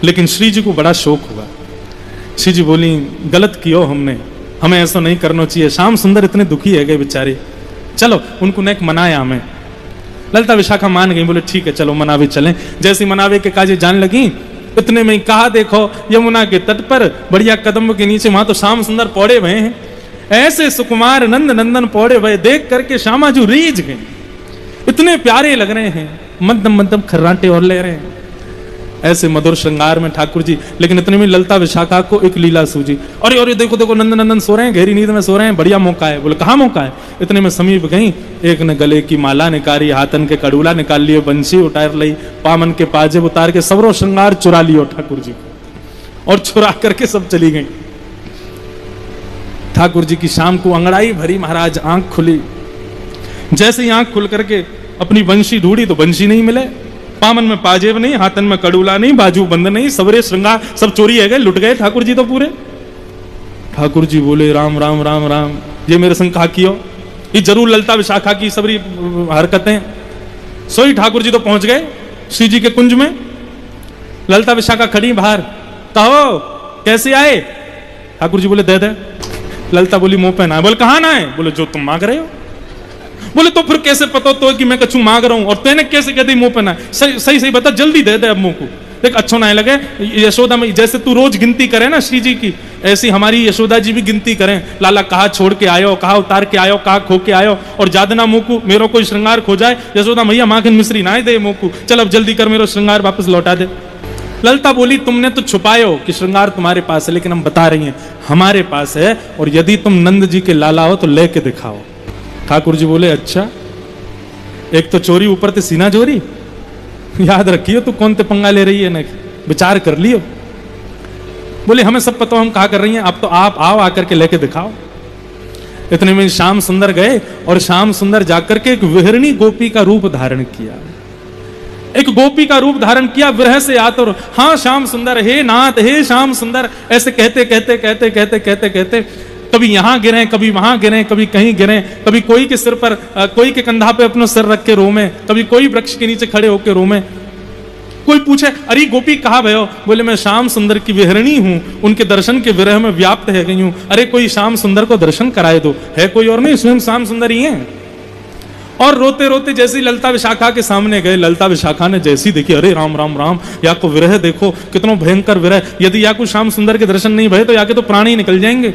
लेकिन श्री जी को बड़ा शौक हुआ। श्री जी बोली, गलत कियो हमने, हमें ऐसा नहीं करना चाहिए। श्याम सुंदर इतने दुखी है गए बेचारे, चलो उनको नेक मनाया हमें। ललिता विशाखा मान गई, बोले ठीक है चलो मनावे चलें। जैसे मनावे के काजे जान लगी, इतने में कहा देखो यमुना के तट पर बढ़िया कदम के नीचे वहां तो श्याम सुंदर पौड़े हुए हैं। ऐसे सुकुमार नंद नंदन पौड़े हुए देख करके श्यामाजू रीझ गए, इतने प्यारे लग रहे हैं, मध्यम मध्यम खर्राटे और ले रहे हैं, ऐसे मधुर श्रृंगार में ठाकुर जी। लेकिन इतने में ललिता विशाखा को एक लीला सूझी, अरे अरे देखो देखो नंद नंदन सो रहे हैं, गहरी नींद में सो रहे हैं, बढ़िया मौका है। बोले कहाँ मौका है? इतने में समीप गई, एक ने गले की माला निकाली, हाथन के कड़ूला निकाल लियो, बंसी उतार ली, पामन के पाजेब उतार के सबरो श्रृंगार चुरा लियो ठाकुर जी को, और चुरा करके सब चली गई। ठाकुर जी की शाम को अंगड़ाई भरी महाराज, आंख खुली। जैसे ही आंख खुल करके अपनी बंशी ढूंढी तो बंशी नहीं मिले, पामन में पाजेब नहीं, हाथन में कड़ूला नहीं, बाजू बंद नहीं, सबरे श्रृंगार सब चोरी है गए, लुट गए ठाकुर जी तो पूरे। ठाकुर जी बोले राम राम राम राम, ये मेरे संग कहा कियो, ये जरूर ललिता विशाखा की सबरी हरकतें। सोई ठाकुर जी तो पहुंच गए श्री जी के कुंज में। ललिता विशाखा खड़ी बाहर, कहो कैसे आए? ठाकुर जी बोले दे दे। ललिता बोली मुंह पे ना। बोले कहाँ ना है? बोले जो तुम मांग रहे हो। बोले तो फिर कैसे पता तो कि मैं कछु मांग रहा हूं, और तेने कैसे कह दी मुंह पे ना? सही सही सही बता, जल्दी दे दे अब मुंह को, देख अच्छा ना लगे। यशोदा में जैसे तू रोज गिनती करे ना श्री जी की, ऐसी हमारी यशोदा जी भी गिनती करें। लाला कहा छोड़ के आयो, कहा उतार के आयो, कहा खो के आयो, और ज्यादा ना मुंह को मेरो कोई श्रृंगार खो जाए। यशोदा मैया माखन मिश्री ना दे मुंह को, चल अब जल्दी कर, मेरो श्रृंगार वापस लौटा दे। ललिता बोली तुमने तो छुपायो कि श्रृंगार तुम्हारे पास है, लेकिन हम बता रही हैं हमारे पास है, और यदि तुम नंद जी के लाला हो तो लेके दिखाओ। ठाकुर जी बोले अच्छा, एक तो चोरी ऊपर से सीना चोरी, याद रखियो तू कौन ते पंगा ले रही है ना, विचार कर लियो। बोले हमें सब पता, हम कहा कर रही हैं, अब तो आप आओ, आकर के लेके दिखाओ। इतने में श्याम सुंदर गए, और श्याम सुंदर जाकर के एक विहरणी गोपी का रूप धारण किया, एक गोपी का रूप धारण किया, विरह से आतुर। हाँ श्याम सुंदर, हे नाथ हे श्याम सुंदर, ऐसे कहते कहते कहते कहते कहते कहते कभी यहां गिरे, कभी वहां गिरे, कभी कहीं गिरे, कभी कोई के सिर पर, कोई के कंधा पे अपना सिर रख के रोमे, कभी कोई वृक्ष के नीचे खड़े होकर रोमे। कोई पूछे अरे गोपी कहाँ भयो? बोले मैं श्याम सुंदर की विहरणी हूं, उनके दर्शन के विरह में व्याप्त है गई हूं। अरे कोई श्याम सुंदर को दर्शन कराए दो, है कोई और नहीं, स्वयं श्याम सुंदर ही है। और रोते रोते जैसी ललिता विशाखा के सामने गए, ललिता विशाखा ने जैसी देखी, अरे राम राम राम, या को विरह देखो, कितना भयंकर विरह, यदि या को श्याम सुंदर के दर्शन नहीं भये तो या के तो प्राण ही निकल जाएंगे।